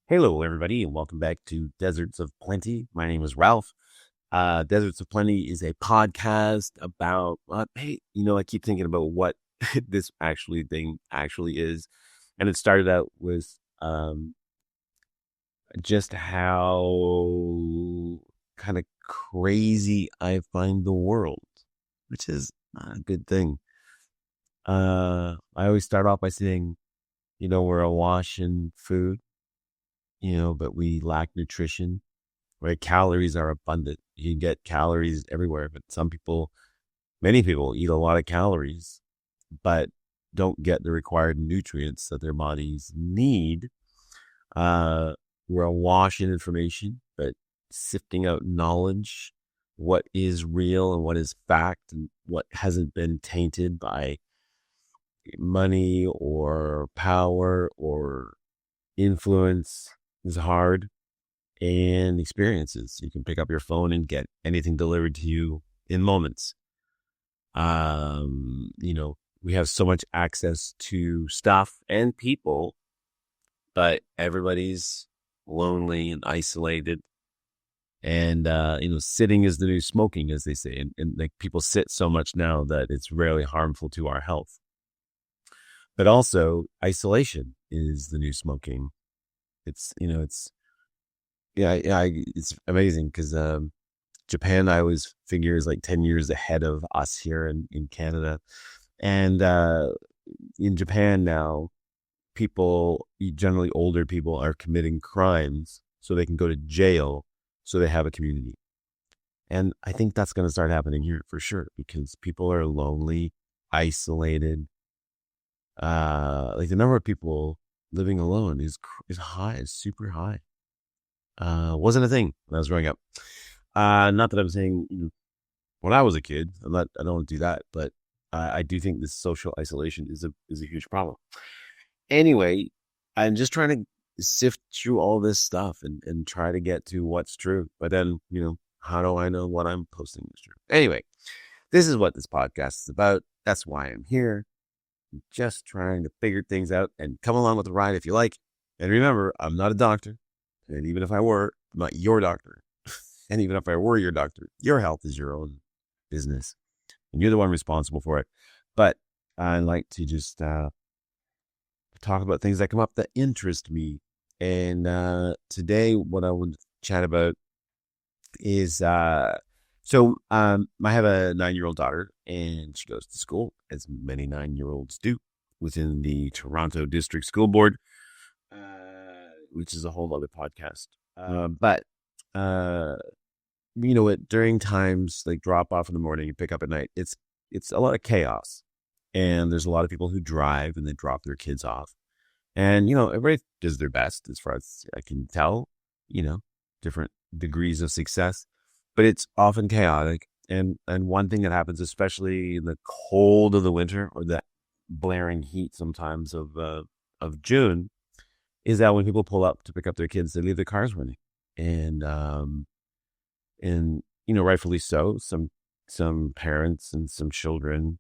Hello, everybody, and welcome back to Deserts of Plenty. My name is Ralph. Deserts of Plenty is a podcast about, hey, I keep thinking about what this thing actually is. And it started out with just how kind of crazy I find the world, which is not a good thing. I always start off by saying, we're awash in food, but we lack nutrition, right? Calories are abundant. You can get calories everywhere, but many people eat a lot of calories, but don't get the required nutrients that their bodies need. Uh, we're awash in information, but sifting out knowledge, what is real and what is fact, and what hasn't been tainted by money or power or influence is hard. And experiences. You can pick up your phone and get anything delivered to you in moments. We have so much access to stuff and people, but everybody's lonely and isolated. And sitting is the new smoking, as they say. And like people sit so much now that it's rarely harmful to our health. But also isolation is the new smoking. It's it's amazing because Japan, I always figure, is like 10 years ahead of us here in Canada. And in Japan now, generally older people, are committing crimes so they can go to jail so they have a community. And I think that's going to start happening here for sure because people are lonely, isolated. Like the number of people living alone is high, is super high. Wasn't a thing when I was growing up. Not that I'm saying when I was a kid, I don't do that, but I do think this social isolation is a huge problem. Anyway, I'm just trying to sift through all this stuff and try to get to what's true. But then, how do I know what I'm posting is true? Anyway, this is what this podcast is about. That's why I'm here. I'm just trying to figure things out and come along with the ride if you like. And remember, I'm not a doctor. And even if I were, I'm not your doctor. And even if I were your doctor, your health is your own business. And you're the one responsible for it. But I like to just talk about things that come up that interest me. And today, what I want to chat about is I have a 9-year-old daughter, and she goes to school, as many 9-year-olds do, within the Toronto District School Board, which is a whole other podcast. But during times like drop off in the morning and pick up at night, it's a lot of chaos, and there's a lot of people who drive and they drop their kids off, and everybody does their best as far as I can tell, different degrees of success, but it's often chaotic. And one thing that happens, especially in the cold of the winter or the blaring heat sometimes of June, is that when people pull up to pick up their kids, they leave their cars running, and rightfully so. Some parents and some children,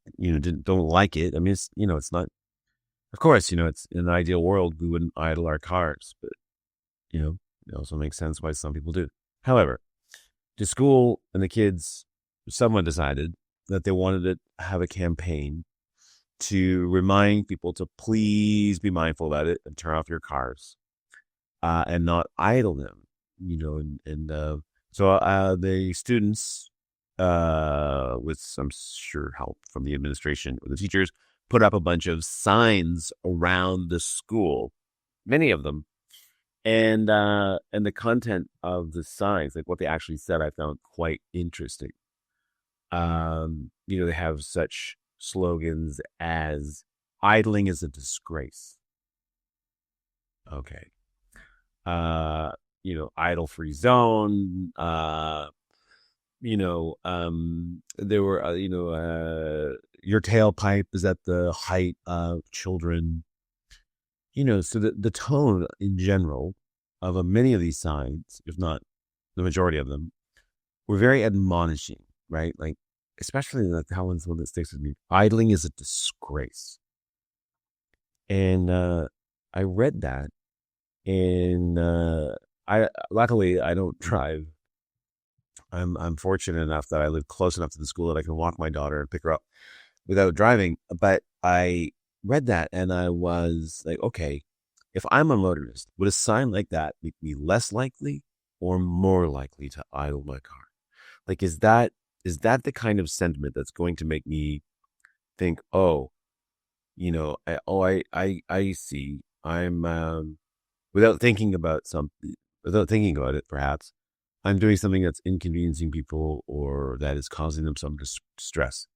don't like it. I mean, it's not. Of course, it's in an ideal world we wouldn't idle our cars, but it also makes sense why some people do. However, the school and the kids, someone decided that they wanted to have a campaign to remind people to please be mindful about it and turn off your cars, and not idle them, so the students, with some sure help from the administration or the teachers, put up a bunch of signs around the school, many of them. And the content of the signs, like what they actually said, I found quite interesting. They have such slogans as idling is a disgrace. Okay. Idle free zone. There were, your tailpipe is at the height of children. So the tone in general of many of these signs, if not the majority of them, were very admonishing, right? Like, especially that one's one that sticks with me. Idling is a disgrace. And I read that, And I luckily I don't drive. I'm fortunate enough that I live close enough to the school that I can walk my daughter and pick her up without driving. But I read that and I was like, okay, if I'm a motorist, would a sign like that make me less likely or more likely to idle my car? Like, is that the kind of sentiment that's going to make me think, oh, I see. I'm without thinking about something, without thinking about it, perhaps I'm doing something that's inconveniencing people or that is causing them some distress.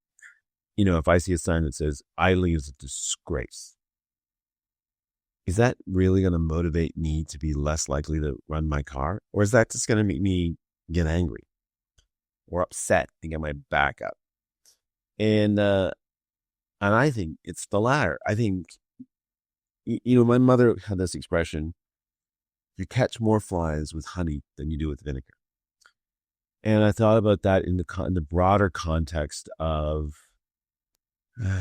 If I see a sign that says idling is a disgrace, is that really going to motivate me to be less likely to run my car? Or is that just going to make me get angry or upset and get my back up? And I think it's the latter. I think, my mother had this expression: you catch more flies with honey than you do with vinegar. And I thought about that in the broader context of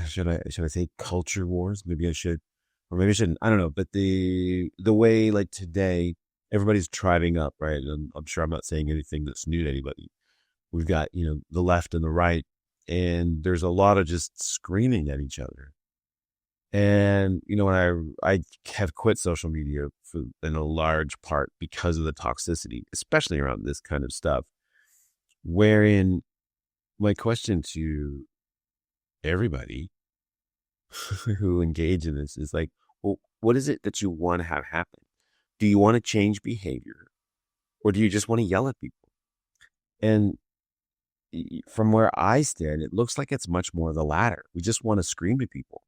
should I say culture wars? Maybe I should, or maybe I shouldn't. I don't know. But the way, like, today everybody's driving up, right? And I'm sure I'm not saying anything that's new to anybody. We've got the left and the right, and there's a lot of just screaming at each other. And when I have quit social media in a large part because of the toxicity, especially around this kind of stuff. Wherein my question to everybody who engage in this is like, well, what is it that you want to have happen? Do you want to change behavior, or do you just want to yell at people? And from where I stand, it looks like it's much more the latter. We just want to scream at people,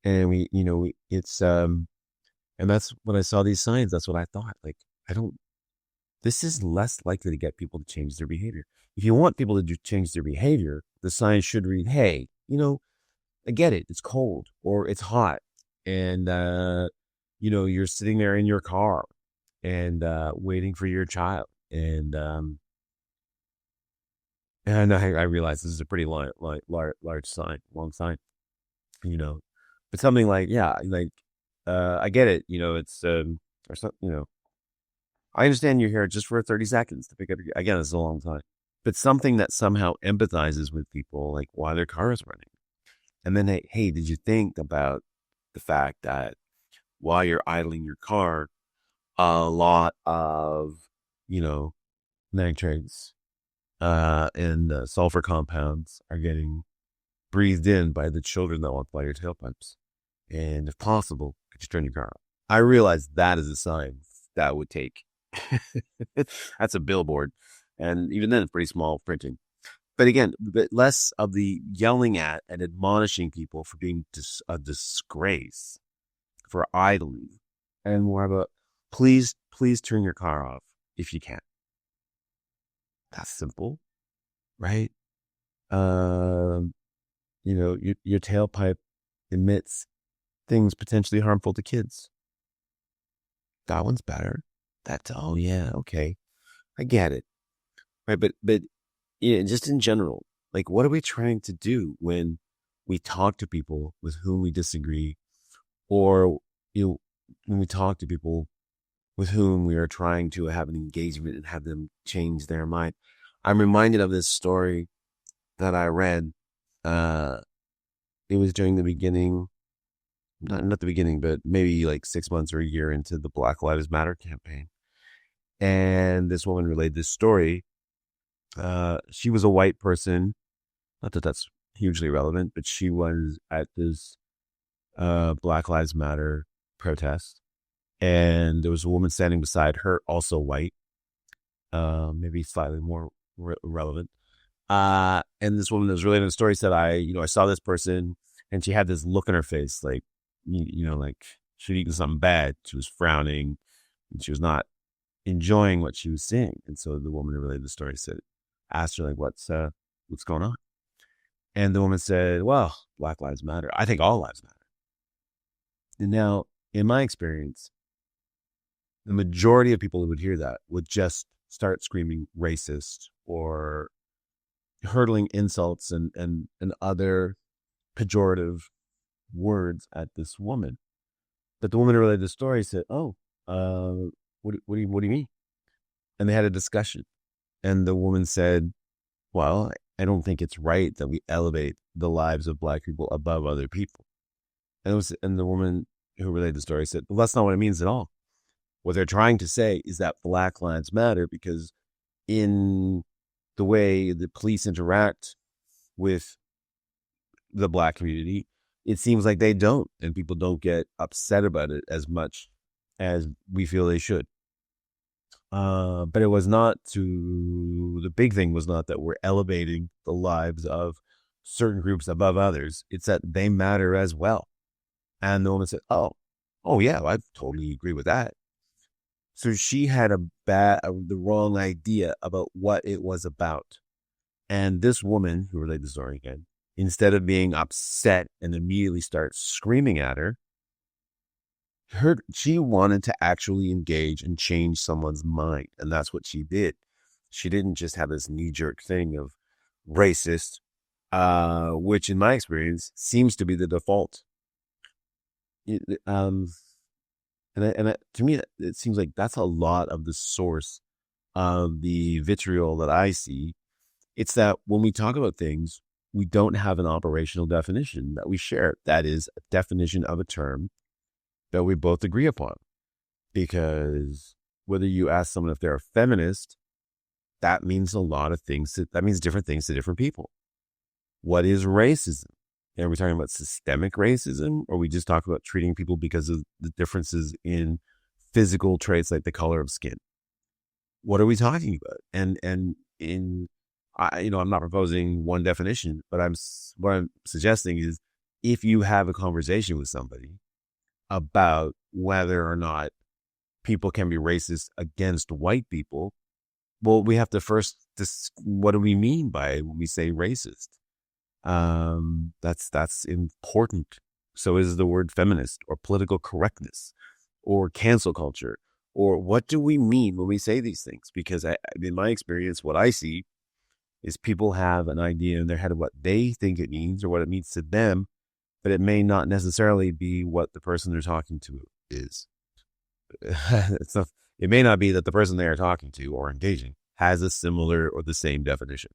and and that's when I saw these signs. That's what I thought. Like, I don't. This is less likely to get people to change their behavior. If you want people to change their behavior, the sign should read, "Hey, I get it. It's cold or it's hot, and you're sitting there in your car and waiting for your child." And I realize this is a pretty large sign, long sign, you know, but something like, yeah, like, I get it. It's or something. I understand you're here just for 30 seconds to pick up again, it's a long time, but something that somehow empathizes with people, like why their car is running. And then, hey, did you think about the fact that while you're idling your car, a lot of, you know, nitrates and sulfur compounds are getting breathed in by the children that walk by your tailpipes. And if possible, could you turn your car off? I realize that is a sign that would take. That's a billboard. And even then, it's pretty small printing. But again, less of the yelling at and admonishing people for being a disgrace, for idling, and more about, please turn your car off if you can. That's simple, right? Um, your tailpipe emits things potentially harmful to kids. That one's better. Oh yeah, okay, I get it, right? But yeah, just in general, like, what are we trying to do when we talk to people with whom we disagree, or when we talk to people with whom we are trying to have an engagement and have them change their mind? I'm reminded of this story that I read. Uh, it was during the beginning, not the beginning, but maybe like 6 months or a year into the Black Lives Matter campaign. And this woman relayed this story. She was a white person. Not that that's hugely relevant, but she was at this Black Lives Matter protest. And there was a woman standing beside her, also white, maybe slightly more relevant. And this woman that was relating the story said, I saw this person, and she had this look in her face, like, like she'd eaten something bad. She was frowning, and she was not enjoying what she was seeing. And so the woman who related the story asked her, like, what's going on? And the woman said, well, Black Lives Matter. I think all lives matter. And now, in my experience, the majority of people who would hear that would just start screaming racist or hurtling insults and other pejorative words at this woman. But the woman who related the story said, oh, what do you mean? And they had a discussion. And the woman said, well, I don't think it's right that we elevate the lives of Black people above other people. And the woman who relayed the story said, well, that's not what it means at all. What they're trying to say is that Black lives matter because in the way the police interact with the Black community, it seems like they don't, and people don't get upset about it as much as we feel they should. But it was not the big thing was not that we're elevating the lives of certain groups above others. It's that they matter as well. And the woman said, oh yeah, I totally agree with that. So she had the wrong idea about what it was about. And this woman who relayed the story again, instead of being upset and immediately start screaming at her, she wanted to actually engage and change someone's mind. And that's what she did. She didn't just have this knee-jerk thing of racist, which in my experience seems to be the default. To me, it seems like that's a lot of the source of the vitriol that I see. It's that when we talk about things, we don't have an operational definition that we share. That is a definition of a term that we both agree upon. Because whether you ask someone if they're a feminist, that means a lot of things. That means different things to different people. What is racism? Are we talking about systemic racism, or we just talk about treating people because of the differences in physical traits like the color of skin? What are we talking about? And I'm not proposing one definition, but what I'm suggesting is if you have a conversation with somebody about whether or not people can be racist against white people, well, we have to first, what do we mean by when we say racist? That's important. So is the word feminist or political correctness or cancel culture, or what do we mean when we say these things? Because in my experience, what I see is people have an idea in their head of what they think it means or what it means to them, but it may not necessarily be what the person they're talking to is. It may not be that the person they are talking to or engaging has a similar or the same definition.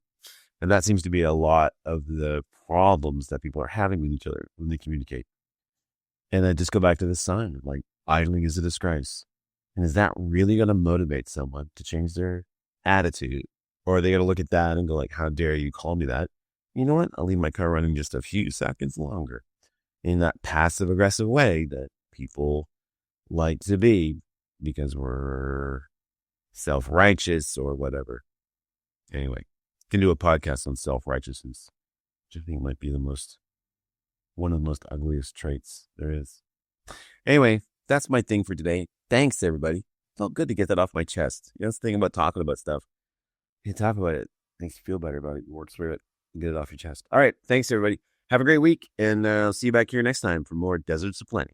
And that seems to be a lot of the problems that people are having with each other when they communicate. And I just go back to the sign, like idling is a disgrace. And is that really going to motivate someone to change their attitude? Or are they going to look at that and go like, how dare you call me that? You know what? I'll leave my car running just a few seconds longer, in that passive aggressive way that people like to be because we're self-righteous or whatever. Anyway, can do a podcast on self-righteousness, which I think might be one of the most ugliest traits there is. Anyway, that's my thing for today. Thanks, everybody. Felt good to get that off my chest. That's the thing about talking about stuff. You talk about it, makes you feel better about it. You work through it and get it off your chest. All right. Thanks, everybody. Have a great week, and I'll see you back here next time for more Deserts of Plenty.